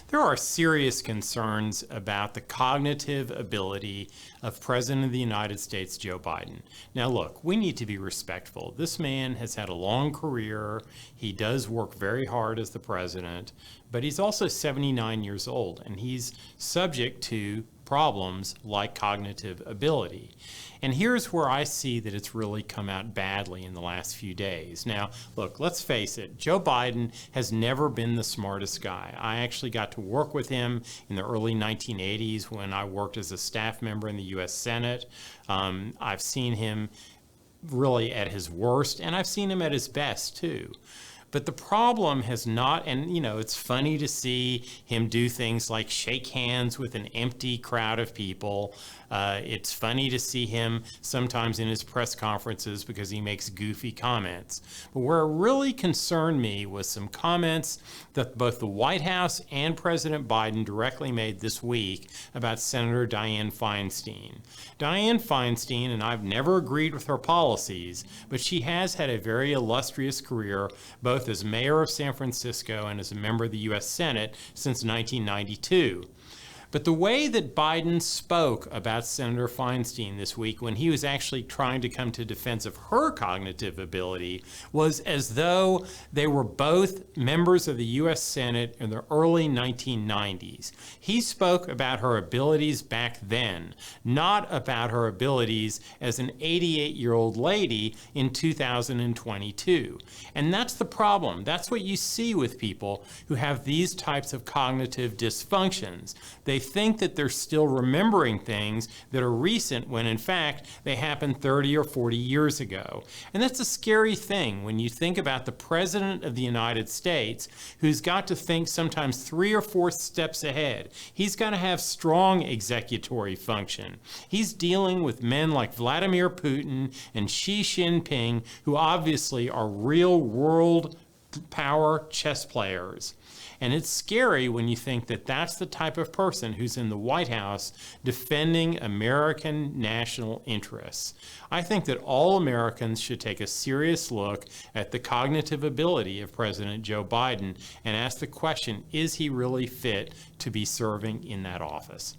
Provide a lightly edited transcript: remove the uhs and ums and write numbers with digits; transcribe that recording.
There are serious concerns about the cognitive ability of President of the United States, Joe Biden. Now, look, we need to be respectful. This man has had a long career. He does work very hard as the president, but he's also 79 years old, and he's subject to problems like cognitive ability. And here's where I see that it's really come out badly in the last few days. Now, look, let's face it, Joe Biden has never been the smartest guy. I actually got to work with him in the early 1980s when I worked as a staff member in the U.S. Senate. I've seen him really at his worst, and I've seen him at his best, too. But the problem has not, and it's funny to see him do things like shake hands with an empty crowd of people. It's funny to see him sometimes in his press conferences because he makes goofy comments. But where it really concerned me was some comments that both the White House and President Biden directly made this week about Senator Dianne Feinstein. Dianne Feinstein, and I've never agreed with her policies, but she has had a very illustrious career, both as mayor of San Francisco and as a member of the U.S. Senate since 1992. But the way that Biden spoke about Senator Feinstein this week when he was actually trying to come to defense of her cognitive ability was as though they were both members of the U.S. Senate in the early 1990s. He spoke about her abilities back then, not about her abilities as an 88-year-old lady in 2022. And that's the problem. That's what you see with people who have these types of cognitive dysfunctions. They think that they're still remembering things that are recent when in fact they happened 30 or 40 years ago. And that's a scary thing when you think about the President of the United States who's got to think sometimes 3 or 4 steps ahead. He's got to have strong executory function. He's dealing with men like Vladimir Putin and Xi Jinping, who obviously are real world power chess players. And it's scary when you think that that's the type of person who's in the White House defending American national interests. I think that all Americans should take a serious look at the cognitive ability of President Joe Biden and ask the question, is he really fit to be serving in that office?